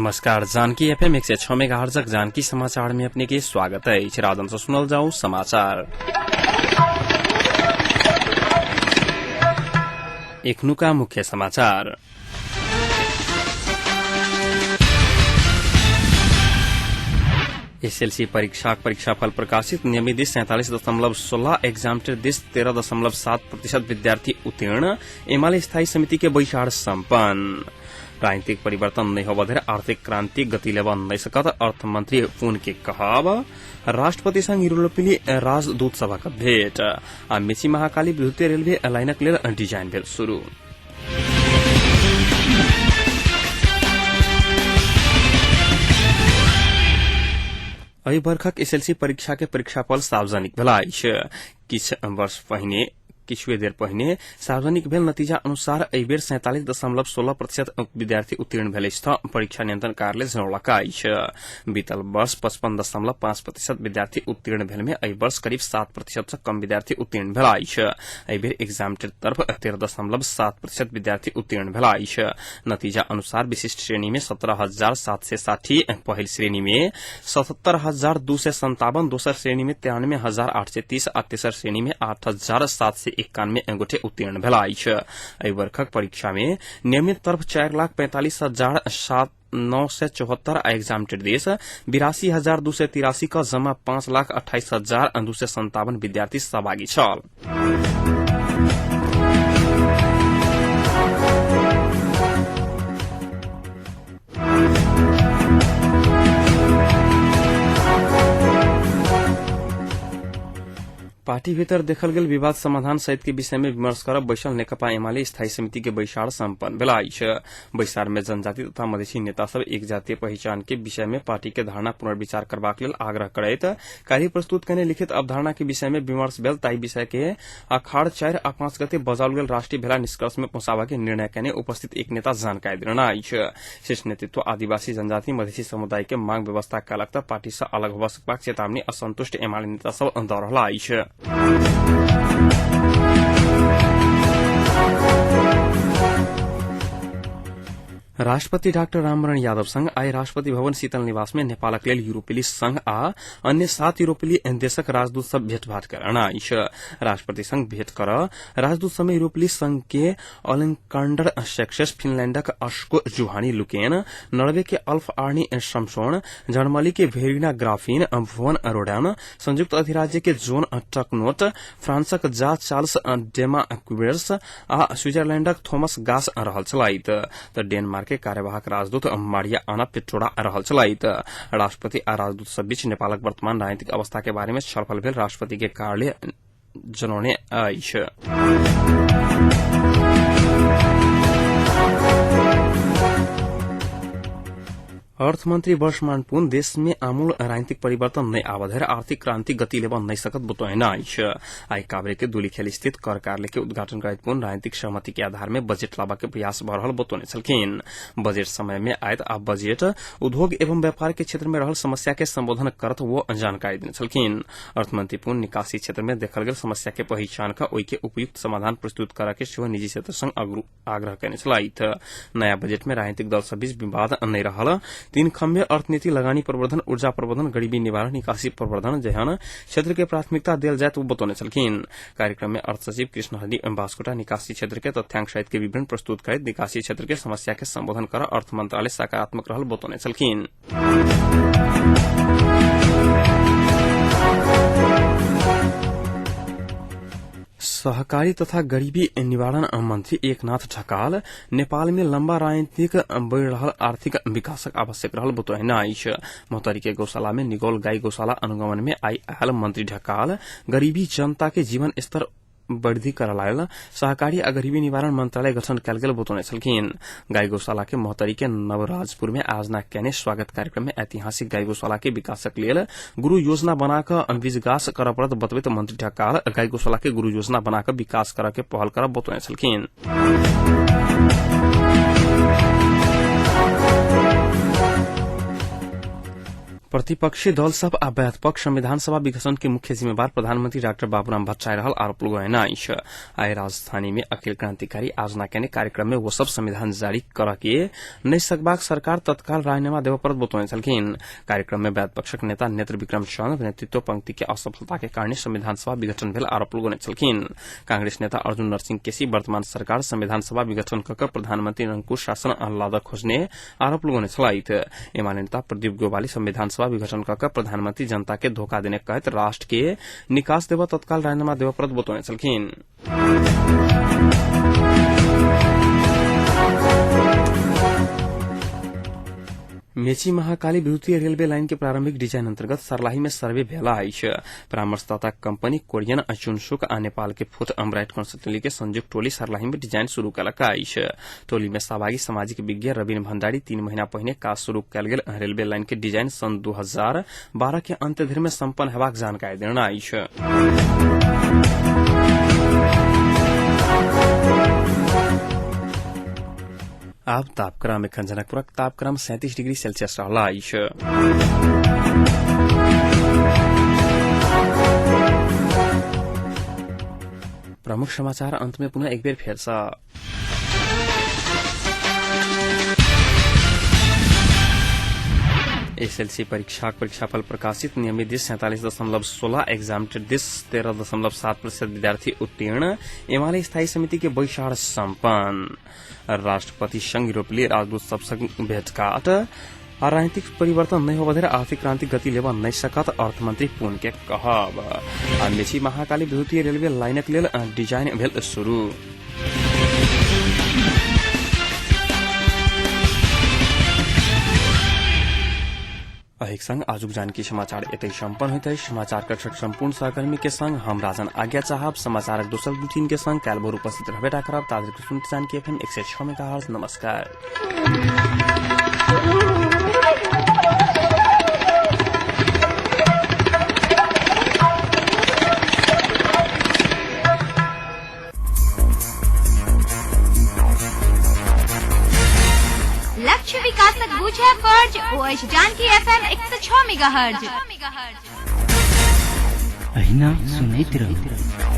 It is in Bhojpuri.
नमस्कार। जानकी एफएम 106 मेगाहर्ज जानकी समाचार में अपने के स्वागत है। राजन से सुनल जाऊ समाचार। एखनु का मुख्य समाचार। एसएलसी परीक्षाफल प्रकाशित। नियमित दिश 47.16, एग्जामिनेटर दिश 13.7% विद्यार्थी उत्तीर्ण। एमाले स्थायी समिति के बैठक सम्पन्न। राजनीतिक परिवर्तन नहीं हो बधेर आर्थिक क्रांति गति लेवा नहीं सकत। अर्थमंत्री पुन के कहब। राष्ट्रपति संग यूरोपीय राजदूत सभा का भेट। आ मेची महाकाली विद्युतीय रेलवे लाइनक लेल डिजाइन भेल शुरू। एहि वर्षक एसएलसी परीक्षा के परीक्षाफल सार्वजनिक भेलाइछ। किछुए देर पहिने सार्वजनिक भेल नतीजा अनुसार एहि बेर 47.16% विद्यार्थी उत्तीर्ण भेल अछि। परीक्षा नियंत्रण कार्यालय जनौलक अछि। बीतल वर्ष 55.5% विद्यार्थी उत्तीर्ण भेल में एहि वर्ष करीब 7% से कम विद्यार्थी उत्तीर्ण भेल अछि। एहि बेर एग्जामिनेटर तरफ 13.7% विद्यार्थी उत्तीर्ण भेल अछि। नतीजा अनुसार विशिष्ट श्रेणी में 17,760, पहिल श्रेणी में 77,257, दोसर श्रेणी में 93,830 आ तेसर श्रेणी में 8,791 गोटे उत्तीर्ण भेला अछि। एहि वर्षक परीक्षा में नियमित तरफ 4,45,974 आ एग्जामिनेटेड देश 82,283 का जमा 5,28,257 विद्यार्थी सहभागी छल। पार्टी भीतर देखल गेल विवाद समाधान सहित के विषय में विमर्श करब बैसल नेकपा एमाले स्थायी समिति के बैसार सम्पन्न भेल अछि। बैसार में जनजाति तथा मधेसी नेता सब एक जातीय पहचान के विषय में पार्टी के धारणा पुनर्विचार करबाक लेल आग्रह करैत काल्हि प्रस्तुत कने लिखित अवधारणा के विषय में विमर्श भेल। ताहि विषय के अखाड़ 4 आ 5 गते बजाओल गेल राष्ट्रीय भेला निष्कर्ष में पहुंचाबा के निर्णय कने उपस्थित एक नेता जानकारी देने अछि। शीर्ष नेतृत्व आदिवासी जनजाति मधेसी समुदाय के मांग व्यवस्था कयलक त पार्टी से अलग होबा सकबाक चेतावनी असंतुष्ट एमाले नेता सब द रहल अछि। राष्ट्रपति डाक्टर रामवरण यादव संग आइ राष्ट्रपति भवन शीतल निवास में नेपालक लेल यूरोपीय संघ आ अन्य 7 यूरोपीय देशक राजदूत सब भेंटघाट करना अछि। राष्ट्रपति संग भेंट कर राजदूत सब में यूरोपीय संघ के अलेक्जेंडर सक्सेस, फिनलैंडक अश्को जुहानी लुकेन, नॉर्वे के अल्फ आर्नी शमसोन, जर्मनी के भेरिना ग्राफिन भुवन रोडन, संयुक्त अधिराज्य के जोन टकनोट, फ्रांसक जा चार्ल्स डेमा क्विबर्स आ स्विट्जरलैंडक थॉमस गास रहल छलाइत। त डेनमार्क के कार्यवाहक राजदूत मारिया आना पेट्रोडा रहल छलाइत। राष्ट्रपति आ राजदूत सब बीच नेपालक वर्तमान राजनीतिक अवस्था के बारे में छलफल भेल राष्ट्रपति के कार्यालय जनौने अछि। अर्थमंत्री वर्षमान पुन देश में आमूल राजनीतिक परिवर्तन नहीं आबधेर आर्थिक क्रांति गति लेवा नहीं सकत बतौना अछि। आई काभ्रे के दुलीखेल स्थित कर कार्यालय के उद्घाटन करैत पुन राजनीतिक सहमति के आधार में बजट लाबा के प्रयास भ रहल बतौने छलखिन। बजट समय में आयत आ बजट उद्योग एवं व्यापार के क्षेत्र में रहल समस्या के संबोधन करत वो जानकारी देने छलखिन। अर्थमंत्री पुन निकासी क्षेत्र में देखल गेल समस्या के पहचान कर ओई के उपयुक्त समाधान प्रस्तुत करा के सेहो निजी क्षेत्र संग आग्रह कयने छलाइत। नया बजट में राजनीतिक दल सब बीच विवाद नहीं रहल। 3 खम्भे अर्थनीति, लगानी प्रवर्धन, ऊर्जा प्रवर्धन, गरीबी निवारण, निकासी प्रवर्धन जहन क्षेत्र के प्राथमिकता देल जाए तो बतौने छलखिन। कार्यक्रम में अर्थ सचिव कृष्ण हरि बास्कोटा निकासी क्षेत्र के तथ्यांक सहित के विवरण प्रस्तुत कर निकासी क्षेत्र के समस्या के संबोधन कर अर्थ मंत्रालय सकारात्मक रहल बतौने छलखिन। सहकारी तथा गरीबी निवारण मंत्री एकनाथ ढकाल नेपाल में लंबा राजनीतिक बढ़ रहल आर्थिक विकासक आवश्यक रहल बतौना अछि। मोहतरी के गौशाला में निगौल गाय गौशाला अनुगमन में आई आयल मंत्री ढकाल गरीबी जनता के जीवन स्तर वृद्धि करायल सहकारी आ गरीबी निवारण मंत्रालय गठन कयल गेल बतौने छलखिन। गाय गौशाला के मोहतरी के नवराजपुर में आयोजना कैने स्वागत कार्यक्रम में ऐतिहासिक गाय गौशाला के विकासक लेल गुरु योजना बनाकर विकास कर पड़त बतबैत मंत्री ढकाल गाय गौशाला के गुरु योजना बनाकर विकास कर के पहल कर बतौने छलखिन। प्रतिपक्षी दल सब आ वैध पक्ष संविधान सभा विघटन के मुख्य जिम्मेवार प्रधानमंत्री डाक्टर बाबूराम भट्टराई रहल आरोप लगाएन। आए राजधानी में अखिल क्रांतिकारी आजना के कार्यक्रम में वो सब संविधान जारी करके नै सकबाक सरकार तत्काल राजीनामा देव परत बतौने छलखिन। कार्यक्रम में वैध पक्षक नेता नेत्र विक्रम चंद नेतृत्व पंक्ति के असफलता के कारण संविधान सभा विघटन भेल आरोप लगाउने छलखिन। कांग्रेस नेता अर्जुन नरसिंह केसी वर्तमान सरकार संविधान सभा विघटन कक प्रधानमंत्री अंकुश शासन लाद खोज्ने आरोप लगाउने छलैथ। एमाले नेता प्रदीप गोवाली संविधान सभा विघटन कक प्रधानमंत्री जनता के धोखा देने कहत राष्ट्र के निकास देव तत्काल राजीनामा देव परत बतौने छलखिन। मेची महाकाली विद्युतीय रेलवे लाइन के प्रारंभिक डिजाइन अंतर्गत सर्लाही में सर्वे भेला है। परामर्शदाता कंपनी कोरियन चुनसुक आ नेपाल के फुट अम्ब्राइट कंसल्टेंसी के संयुक्त टोली सर्लाही में डिजाइन शुरू कलक है। टोली में सहभागी सामाजिक विज्ञ रवीन भण्डारी 3 महीना पहिने काज शुरू कयल गेल रेलवे लाइन के डिजाइन सन 2012 के अंत धरि में सम्पन्न हेबाक जानकारी देना है। अब तापक्रम में जनकपुर तापक्रम 37 डिग्री सेल्सियस रहला। प्रमुख समाचार अंत में पुनः एक बेर फेर सा। एसएलसी परीक्षा परीक्षाफल प्रकाशित नियमित दिश 47.16 एग्जामिनेटेड दिश 13.7% विद्यार्थी उत्तीर्ण। एमाले स्थायी समिति के बैसार सम्पन्न। राष्ट्रपति संघ यूरोपीय राजदूत सबसँग भेटघाट। राजनीतिक परिवर्तन नहीं होबधर आर्थिक क्रांति गति लेवा नहीं सकत अर्थमंत्री पुन के कहब। मेची महाकाली विद्युतीय रेलवे लाइनक लेल डिजाइन भेल शुरू। अहिक संग आजुक जानकी समाचार एतै सम्पन्न होइत अछि। समाचार कक्षक सम्पूर्ण सहकर्मी के संग हम राजन आज्ञा चाहब। समाचारक दोसर बुलेटिन के संग काल्हि भोर उपस्थित रहबेटा करब। ताजक सुनते जानकी एफएम 106 मेगाहर्ट्ज। नमस्कार। लक्ष्य विकासक बुझे फर्ज ओएस जानकी एफएम 106 मेगाहर्ट्ज। अहिना सुनैत रहू।